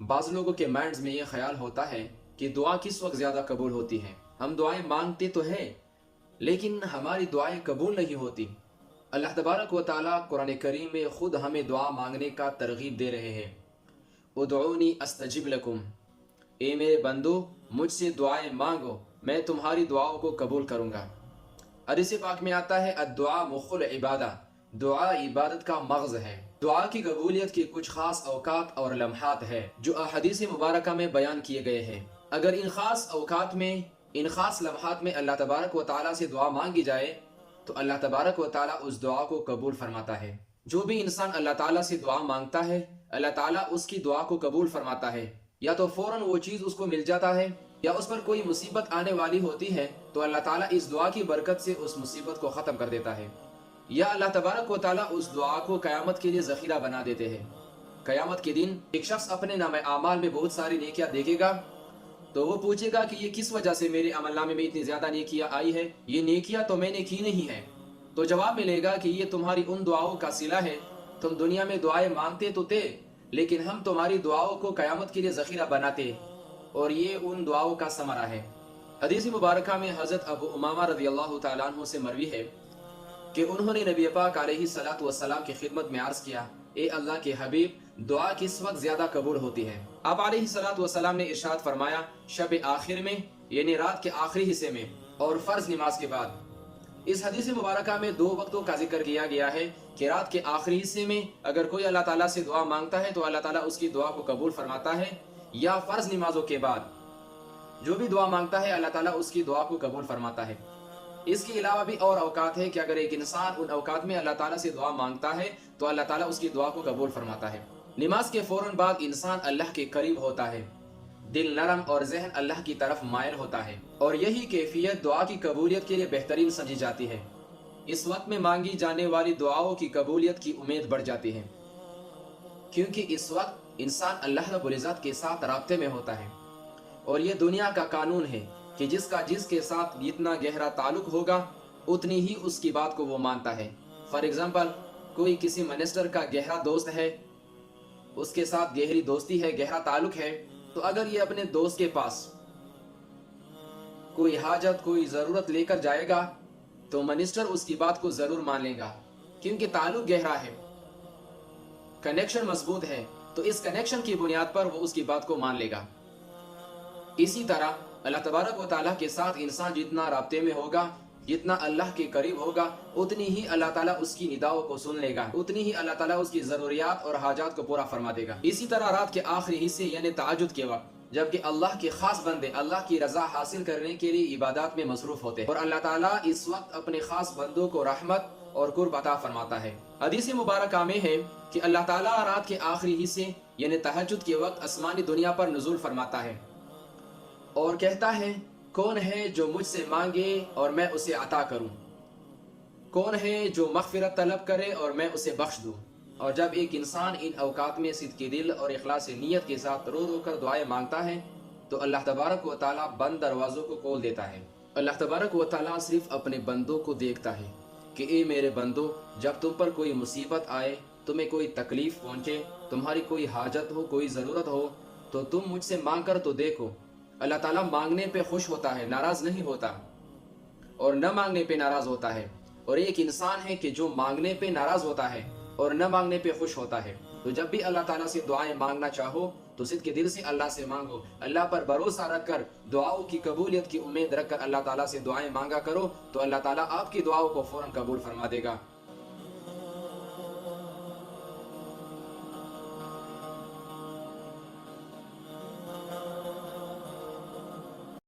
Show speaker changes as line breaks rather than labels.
بعض لوگوں کے مائنڈز میں یہ خیال ہوتا ہے کہ دعا کس وقت زیادہ قبول ہوتی ہے۔ ہم دعائیں مانگتے تو ہیں لیکن ہماری دعائیں قبول نہیں ہوتی۔ اللہ تبارک و تعالیٰ قرآن کریم میں خود ہمیں دعا مانگنے کا ترغیب دے رہے ہیں۔ ادعونی استجب لکم، اے میرے بندو مجھ سے دعائیں مانگو، میں تمہاری دعاؤں کو قبول کروں گا۔ حدیث پاک میں آتا ہے الدعاء مخ العبادہ، دعا عبادت کا مغز ہے۔ دعا کی قبولیت کے کچھ خاص اوقات اور لمحات ہیں جو احادیث مبارکہ میں بیان کیے گئے ہیں۔ اگر ان خاص اوقات میں، ان خاص لمحات میں اللہ تبارک و تعالیٰ سے دعا مانگی جائے تو اللہ تبارک و تعالیٰ اس دعا کو قبول فرماتا ہے۔ جو بھی انسان اللہ تعالیٰ سے دعا مانگتا ہے اللہ تعالیٰ اس کی دعا کو قبول فرماتا ہے، یا تو فوراً وہ چیز اس کو مل جاتا ہے، یا اس پر کوئی مصیبت آنے والی ہوتی ہے تو اللہ تعالیٰ اس دعا کی برکت سے اس مصیبت کو ختم کر دیتا ہے، یا اللہ تبارک و تعالیٰ اس دعا کو قیامت کے لیے ذخیرہ بنا دیتے ہیں۔ قیامت کے دن ایک شخص اپنے نامہ اعمال میں بہت ساری نیکیاں دیکھے گا تو وہ پوچھے گا کہ یہ کس وجہ سے میرے عمل نامے میں اتنی زیادہ نیکیاں آئی ہے، یہ نیکیاں تو میں نے کی نہیں ہے۔ تو جواب ملے گا کہ یہ تمہاری ان دعاؤں کا صلہ ہے، تم دنیا میں دعائیں مانگتے تو تھے لیکن ہم تمہاری دعاؤں کو قیامت کے لیے ذخیرہ بناتے، اور یہ ان دعاؤں کا ثمرہ ہے۔ حدیث مبارکہ میں حضرت ابو امامہ رضی اللہ تعالیٰ عنہ سے مروی ہے کہ انہوں نے نبی پاک علیہ الصلوۃ والسلام کی خدمت میں عرض کیا، اے اللہ کے حبیب دعا کس وقت زیادہ قبول ہوتی ہے؟ آپ علیہ الصلوۃ والسلام نے ارشاد فرمایا، شب آخر میں، یعنی رات کے آخری حصے میں، اور فرض نماز کے بعد۔ اس حدیث مبارکہ میں دو وقتوں کا ذکر کیا گیا ہے کہ رات کے آخری حصے میں اگر کوئی اللہ تعالیٰ سے دعا مانگتا ہے تو اللہ تعالیٰ اس کی دعا کو قبول فرماتا ہے، یا فرض نمازوں کے بعد جو بھی دعا مانگتا ہے اللہ تعالیٰ اس کی دعا کو قبول فرماتا ہے۔ اس کے علاوہ بھی اور اوقات ہے کہ اگر ایک انسان ان اوقات میں اللہ تعالیٰ سے دعا مانگتا ہے تو اللہ تعالیٰ اس کی دعا کو قبول فرماتا ہے۔ نماز کے فوراً بعد انسان اللہ کے قریب ہوتا ہے، دل نرم اور ذہن اللہ کی طرف مائل ہوتا ہے، اور یہی کیفیت دعا کی قبولیت کے لیے بہترین سمجھی جاتی ہے۔ اس وقت میں مانگی جانے والی دعاؤں کی قبولیت کی امید بڑھ جاتی ہے، کیونکہ اس وقت انسان اللہ رب العزت کے ساتھ رابطے میں ہوتا ہے، اور یہ دنیا کا قانون ہے کہ جس کے ساتھ جتنا گہرا تعلق ہوگا اتنی ہی اس کی بات کو وہ مانتا ہے۔ فار ایگزامپل، کوئی کسی منسٹر کا گہرا دوست ہے، اس کے ساتھ گہری دوستی ہے، گہرا تعلق ہے، تو اگر یہ اپنے دوست کے پاس کوئی حاجت، کوئی ضرورت لے کر جائے گا تو منسٹر اس کی بات کو ضرور مان لے گا، کیونکہ تعلق گہرا ہے، کنیکشن مضبوط ہے، تو اس کنیکشن کی بنیاد پر وہ اس کی بات کو مان لے گا۔ اسی طرح اللہ تبارک و تعالیٰ کے ساتھ انسان جتنا رابطے میں ہوگا، جتنا اللہ کے قریب ہوگا، اتنی ہی اللہ تعالیٰ اس کی نداؤں کو سن لے گا، اتنی ہی اللہ تعالیٰ اس کی ضروریات اور حاجات کو پورا فرما دے گا۔ اسی طرح رات کے آخری حصے یعنی تہجد کے وقت، جبکہ اللہ کے خاص بندے اللہ کی رضا حاصل کرنے کے لیے عبادات میں مصروف ہوتے ہیں، اور اللہ تعالیٰ اس وقت اپنے خاص بندوں کو رحمت اور قرب عطا فرماتا ہے۔ حدیث مبارکہ میں ہے کہ اللہ تعالیٰ رات کے آخری حصے یعنی تہجد کے وقت آسمانی دنیا پر نزول فرماتا ہے اور کہتا ہے، کون ہے جو مجھ سے مانگے اور میں اسے عطا کروں؟ کون ہے جو مغفرت طلب کرے اور میں اسے بخش دوں؟ اور جب ایک انسان ان اوقات میں صدق دل اور اخلاص نیت کے ساتھ رو رو کر دعائیں مانگتا ہے تو اللہ تبارک و تعالیٰ بند دروازوں کو کھول دیتا ہے۔ اللہ تبارک و تعالیٰ صرف اپنے بندوں کو دیکھتا ہے کہ اے میرے بندو، جب تم پر کوئی مصیبت آئے، تمہیں کوئی تکلیف پہنچے، تمہاری کوئی حاجت ہو، کوئی ضرورت ہو، تو تم مجھ سے مانگ کر تو دیکھو۔ اللہ تعالیٰ مانگنے پہ خوش ہوتا ہے، ناراض نہیں ہوتا، اور نہ مانگنے پہ ناراض ہوتا ہے۔ اور ایک انسان ہے کہ جو مانگنے پہ ناراض ہوتا ہے اور نہ مانگنے پہ خوش ہوتا ہے۔ تو جب بھی اللہ تعالیٰ سے دعائیں مانگنا چاہو تو صدق کے دل سے اللہ سے مانگو، اللہ پر بھروسہ رکھ کر، دعاؤں کی قبولیت کی امید رکھ کر اللہ تعالیٰ سے دعائیں مانگا کرو، تو اللہ تعالیٰ آپ کی دعاؤں کو فوراً قبول فرما دے گا۔